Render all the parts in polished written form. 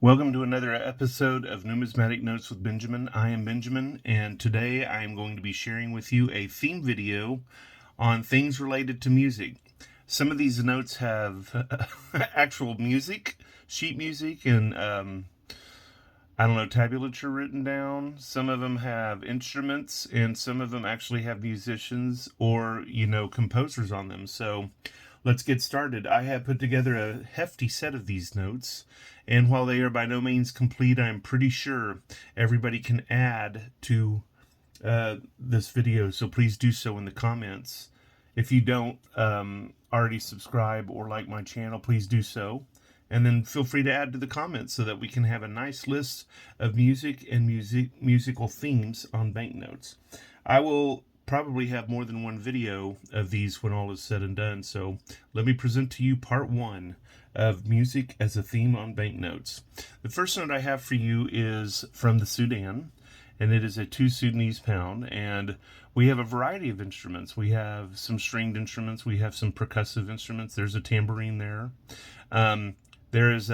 Welcome to another episode of Numismatic Notes with Benjamin. I am Benjamin, and today I am going to be sharing with you a theme video on things related to music. Some of these notes have actual music, sheet music, and tablature written down. Some of them have instruments, and some of them actually have musicians or, composers on them. So let's get started. I have put together a hefty set of these notes, and while they are by no means complete, I'm pretty sure everybody can add to this video, so please do so in the comments. If you don't already subscribe or like my channel, please do so. And then feel free to add to the comments so that we can have a nice list of music and musical themes on banknotes. I will probably have more than one video of these when all is said and done, so let me present to you part one of music as a theme on banknotes. The first note I have for you is from the Sudan, and it is a 2 Sudanese pound, and we have a variety of instruments. We have some stringed instruments, we have some percussive instruments, there's a tambourine there. There is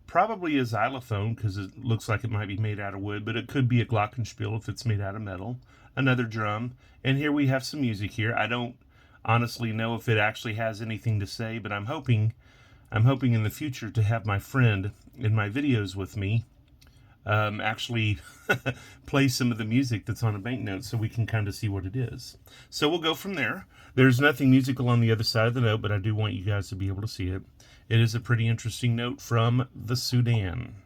probably a xylophone because it looks like it might be made out of wood, but it could be a glockenspiel if it's made out of metal. Another drum, and here we have some music here. I don't honestly know if it actually has anything to say, but I'm hoping in the future to have my friend in my videos with me actually play some of the music that's on a banknote so we can kind of see what it is. So we'll go from there. There's nothing musical on the other side of the note, but I do want you guys to be able to see it. It is a pretty interesting note from the Sudan.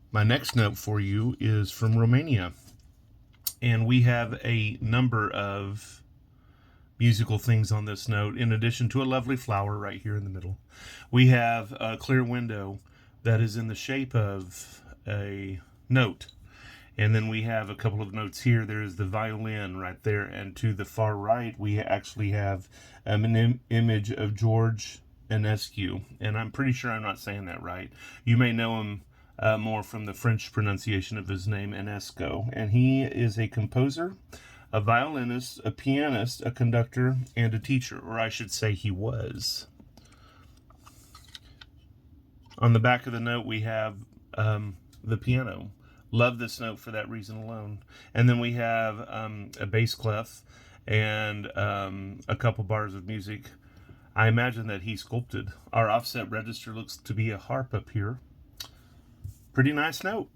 My next note for you is from Romania, and we have a number of musical things on this note, in addition to a lovely flower right here in the middle. We have a clear window that is in the shape of a note. And then we have a couple of notes here. There's the violin right there. And to the far right, we actually have an image of George Enescu. And I'm pretty sure I'm not saying that right. You may know him more from the French pronunciation of his name, Enesco. And he is a composer, a violinist, a pianist, a conductor, and a teacher. Or I should say he was. On the back of the note, we have the piano. Love this note for that reason alone. And then we have a bass clef and a couple bars of music. I imagine that he sculpted. Our offset register looks to be a harp up here. Pretty nice note.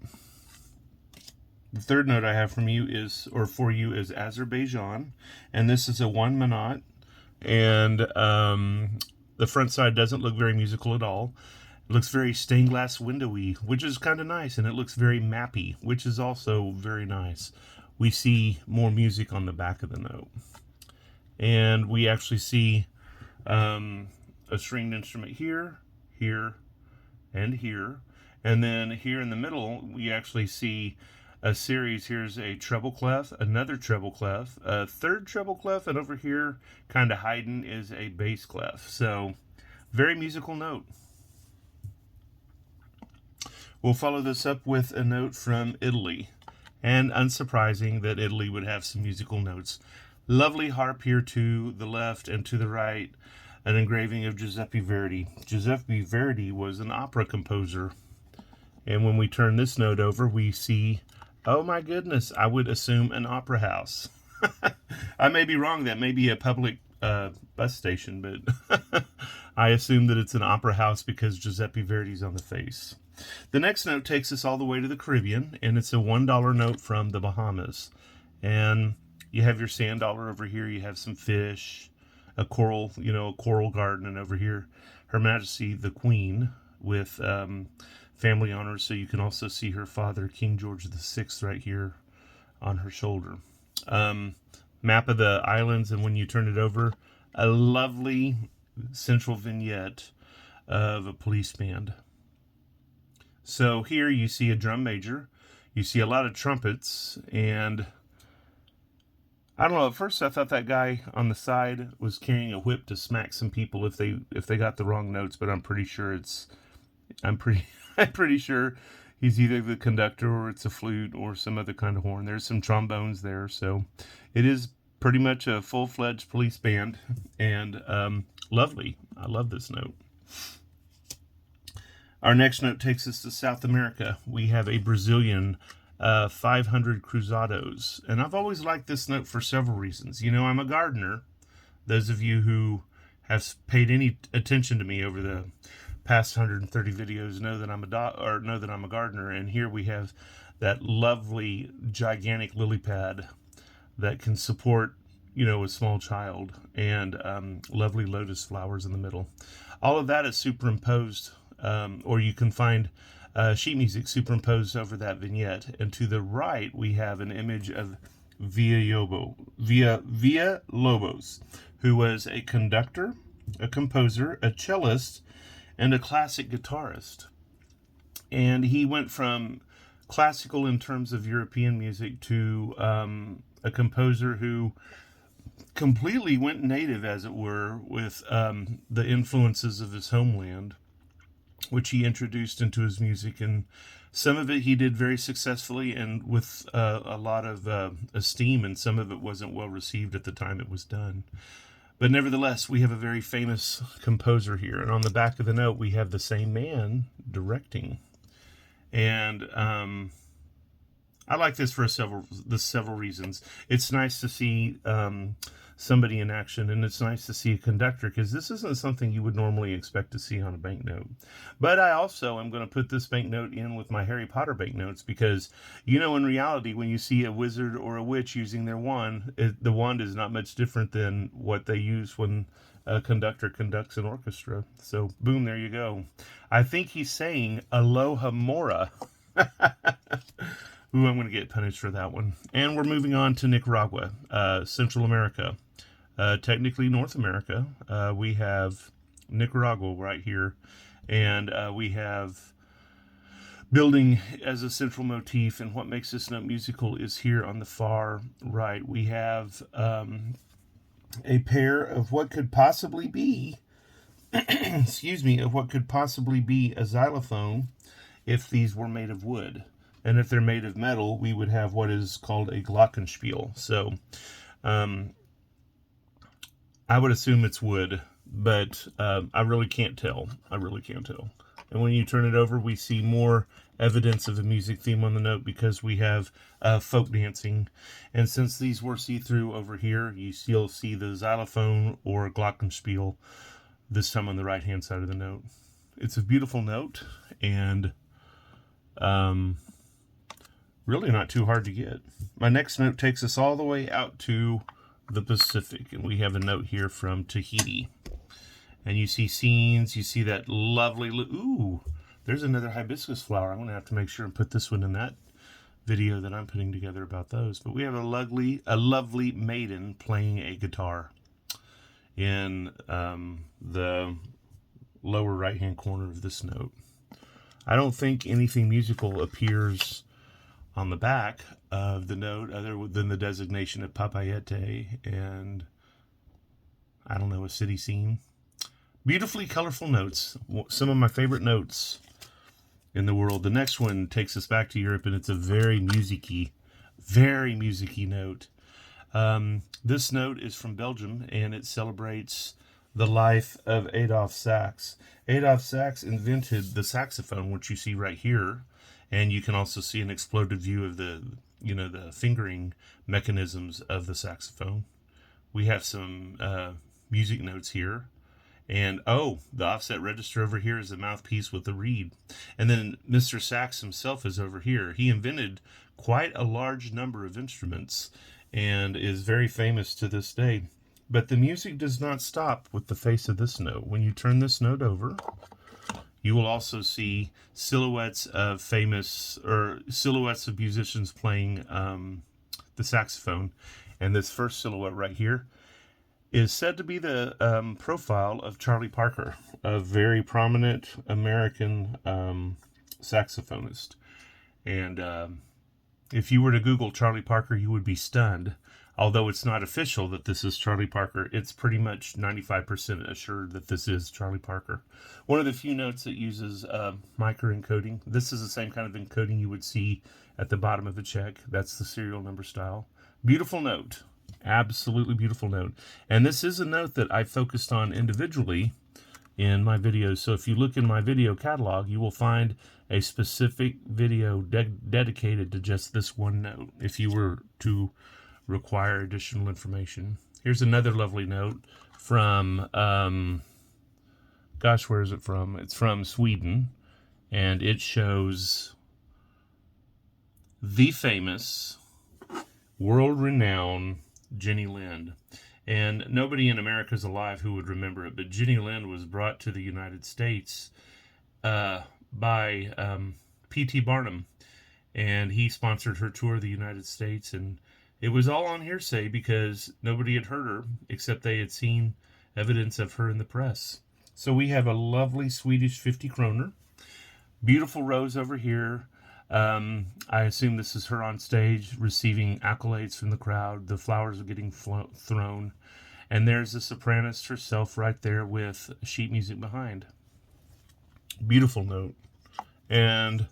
The third note I have for you is Azerbaijan, and this is a 1 minute, and the front side doesn't look very musical at all. It looks very stained glass windowy, which is kind of nice, and it looks very mappy, which is also very nice. We see more music on the back of the note. And we actually see a stringed instrument here, here, and here. And then here in the middle, we actually see a series. Here's a treble clef, another treble clef, a third treble clef, and over here, kind of hiding, is a bass clef. So, very musical note. We'll follow this up with a note from Italy, and unsurprising that Italy would have some musical notes. Lovely harp here to the left, and to the right, an engraving of Giuseppe Verdi. Giuseppe Verdi was an opera composer, and when we turn this note over, we see, oh my goodness, I would assume an opera house. I may be wrong, that may be a public bus station, but I assume that it's an opera house because Giuseppe Verdi's on the face. The next note takes us all the way to the Caribbean, and it's a $1 note from the Bahamas. And you have your sand dollar over here, you have some fish, a coral, a coral garden, and over here, Her Majesty the Queen with family honors, so you can also see her father, King George VI, right here on her shoulder. Map of the islands, and when you turn it over, a lovely central vignette of a police band. So here you see a drum major, you see a lot of trumpets, and I don't know, at first I thought that guy on the side was carrying a whip to smack some people if they got the wrong notes, but I'm pretty sure I'm pretty sure he's either the conductor or it's a flute or some other kind of horn. There's some trombones there, so it is pretty much a full-fledged police band, and lovely. I love this note. Our next note takes us to South America. We have a Brazilian 500 cruzados. And I've always liked this note for several reasons. You know, I'm a gardener. Those of you who have paid any attention to me over the past 130 videos know that I'm a gardener. And here we have that lovely, gigantic lily pad that can support, you know, a small child, and lovely lotus flowers in the middle. All of that is superimposed, or you can find sheet music superimposed over that vignette. And to the right, we have an image of Villa-Lobos, who was a conductor, a composer, a cellist, and a classic guitarist. And he went from classical in terms of European music to a composer who completely went native, as it were, with the influences of his homeland, which he introduced into his music. And some of it he did very successfully and with a lot of esteem, and some of it wasn't well received at the time it was done. But nevertheless, we have a very famous composer here. And on the back of the note, we have the same man directing. And I like this for several reasons. It's nice to see somebody in action, and it's nice to see a conductor, because this isn't something you would normally expect to see on a banknote. But I also am going to put this banknote in with my Harry Potter banknotes, because, you know, in reality, when you see a wizard or a witch using their wand, the wand is not much different than what they use when a conductor conducts an orchestra. So, boom, there you go. I think he's saying Aloha Mora. Ooh, I'm going to get punished for that one. And we're moving on to Nicaragua, Central America. Technically North America. We have Nicaragua right here. And we have building as a central motif. And what makes this note musical is here on the far right. We have a pair of what could possibly be, excuse me, of what could possibly be a xylophone if these were made of wood. And if they're made of metal, we would have what is called a glockenspiel. So I would assume it's wood, but I really can't tell. I really can't tell. And when you turn it over, we see more evidence of the music theme on the note, because we have folk dancing. And since these were see-through over here, you still see the xylophone or glockenspiel, this time on the right-hand side of the note. It's a beautiful note, and really not too hard to get. My next note takes us all the way out to the Pacific, and we have a note here from Tahiti. And you see scenes, you see that lovely, ooh, there's another hibiscus flower. I'm going to have to make sure and put this one in that video that I'm putting together about those. But we have a lovely maiden playing a guitar in the lower right-hand corner of this note. I don't think anything musical appears on the back of the note other than the designation of Papayete and, I don't know, a city scene. Beautifully colorful notes. Some of my favorite notes in the world. The next one takes us back to Europe, and it's a very musicy note. This note is from Belgium, and it celebrates the life of Adolph Sax. Adolph Sax invented the saxophone, which you see right here. And you can also see an exploded view of the fingering mechanisms of the saxophone. We have some music notes here. And, oh, the offset register over here is a mouthpiece with the reed. And then Mr. Sax himself is over here. He invented quite a large number of instruments and is very famous to this day. But the music does not stop with the face of this note. When you turn this note over, you will also see silhouettes of musicians playing the saxophone. And this first silhouette right here is said to be the profile of Charlie Parker, a very prominent American saxophonist. And if you were to Google Charlie Parker, you would be stunned. Although it's not official that this is Charlie Parker, it's pretty much 95% assured that this is Charlie Parker. One of the few notes that uses micro encoding. This is the same kind of encoding you would see at the bottom of a check. That's the serial number style. Beautiful note. Absolutely beautiful note. And this is a note that I focused on individually in my videos. So if you look in my video catalog, you will find a specific video dedicated to just this one note if you were to require additional information. Here's another lovely note from, gosh, where is it from? It's from Sweden, and it shows the famous, world-renowned Jenny Lind. And nobody in America is alive who would remember it, but Jenny Lind was brought to the United States by P.T. Barnum, and he sponsored her tour of the United States, and it was all on hearsay because nobody had heard her except they had seen evidence of her in the press. So we have a lovely Swedish 50 kroner. Beautiful rose over here. I assume this is her on stage receiving accolades from the crowd. The flowers are getting thrown. And there's the sopranost herself right there with sheet music behind. Beautiful note. And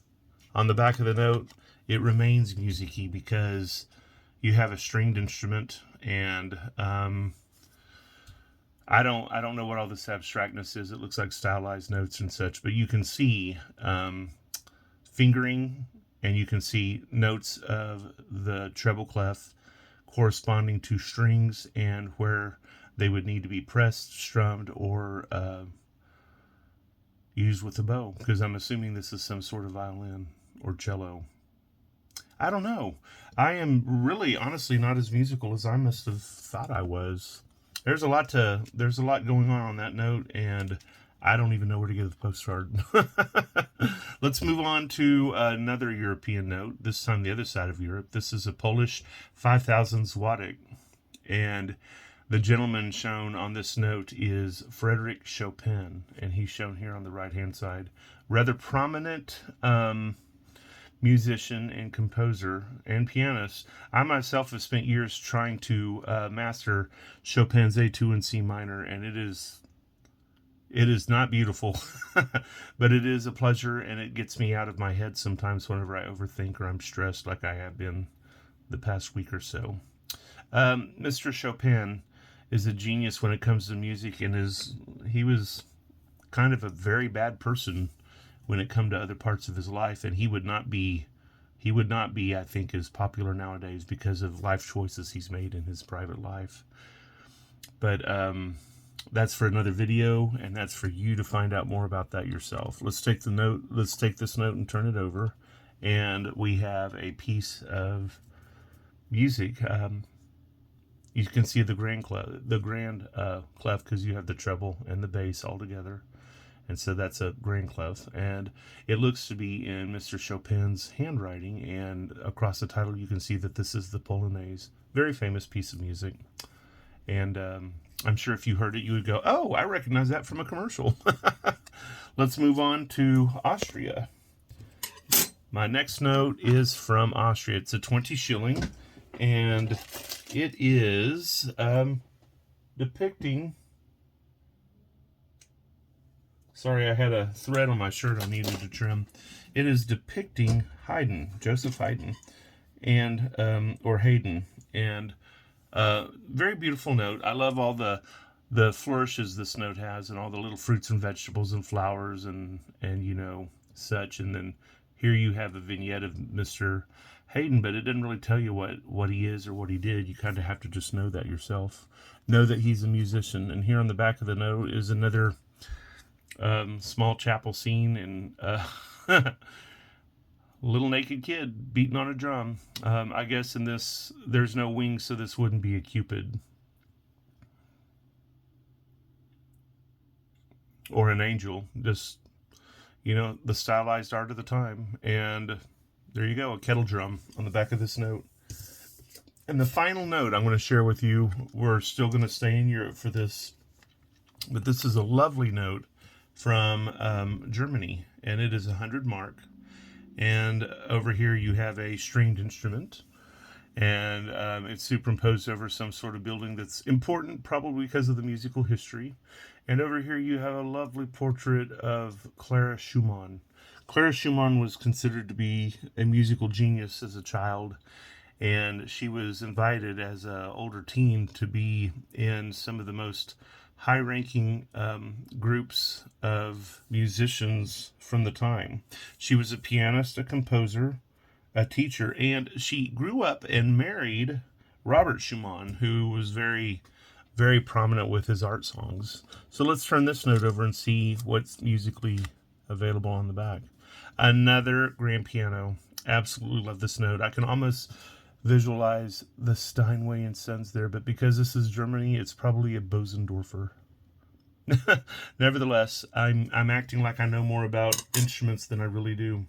on the back of the note, it remains music-y because you have a stringed instrument, and I don't know what all this abstractness is. It looks like stylized notes and such, but you can see fingering, and you can see notes of the treble clef corresponding to strings and where they would need to be pressed, strummed, or used with a bow, because I'm assuming this is some sort of violin or cello. I don't know. I am really, honestly, not as musical as I must have thought I was. There's a lot going on that note, and I don't even know where to get the postcard. Let's move on to another European note, this time the other side of Europe. This is a Polish 5,000 zloty, and the gentleman shown on this note is Frédéric Chopin, and he's shown here on the right-hand side. Rather prominent musician and composer and pianist. I myself have spent years trying to master Chopin's A2 in C minor, and it is not beautiful, but it is a pleasure, and it gets me out of my head sometimes whenever I overthink or I'm stressed like I have been the past week or so. Mr. Chopin is a genius when it comes to music, and he was kind of a very bad person when it come to other parts of his life, and he would not be, I think, as popular nowadays because of life choices he's made in his private life. But that's for another video, and that's for you to find out more about that yourself. Let's take this note and turn it over, and we have a piece of music. You can see the grand clef because you have the treble and the bass all together. And so that's a grand clef, and it looks to be in Mr. Chopin's handwriting, and across the title you can see that this is the Polonaise. Very famous piece of music, and I'm sure if you heard it you would go, oh, I recognize that from a commercial. Let's move on to Austria. My next note is from Austria. It's a 20 shilling, and it is depicting... Sorry, I had a thread on my shirt I needed to trim. It is depicting Haydn, Joseph Haydn, and or Haydn, and very beautiful note. I love all the flourishes this note has, and all the little fruits and vegetables and flowers and you know such. And then here you have a vignette of Mr. Haydn, but it didn't really tell you what he is or what he did. You kind of have to just know that yourself. Know that he's a musician. And here on the back of the note is another small chapel scene, and little naked kid beating on a drum. I guess in this there's no wings, so this wouldn't be a Cupid or an angel. Just, you know, the stylized art of the time. And there you go, a kettle drum on the back of this note. And the final note I'm going to share with you, we're still going to stay in Europe for this, but this is a lovely note from Germany, and it is 100 mark. And over here you have a stringed instrument, and it's superimposed over some sort of building that's important, probably because of the musical history. And over here you have a lovely portrait of Clara Schumann. Clara Schumann was considered to be a musical genius as a child, and she was invited as an older teen to be in some of the most high-ranking groups of musicians from the time. She was a pianist, a composer, a teacher, and she grew up and married Robert Schumann, who was very, very prominent with his art songs. So let's turn this note over and see what's musically available on the back. Another grand piano. Absolutely love this note. I can almost visualize the Steinway and Sons there, but because this is Germany, it's probably a Bosendorfer. Nevertheless, I'm acting like I know more about instruments than I really do.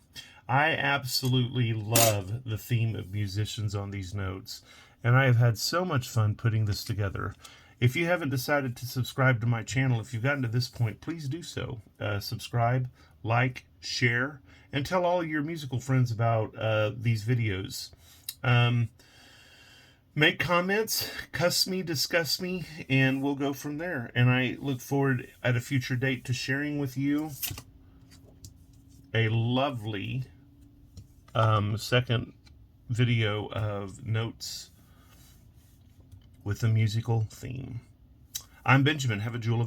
I absolutely love the theme of musicians on these notes, and I have had so much fun putting this together. If you haven't decided to subscribe to my channel, if you've gotten to this point, please do so. Subscribe, like, share, and tell all your musical friends about these videos. Make comments, cuss me, discuss me, and we'll go from there. And I look forward at a future date to sharing with you a lovely second video of notes with a musical theme. I'm Benjamin. Have a jewel of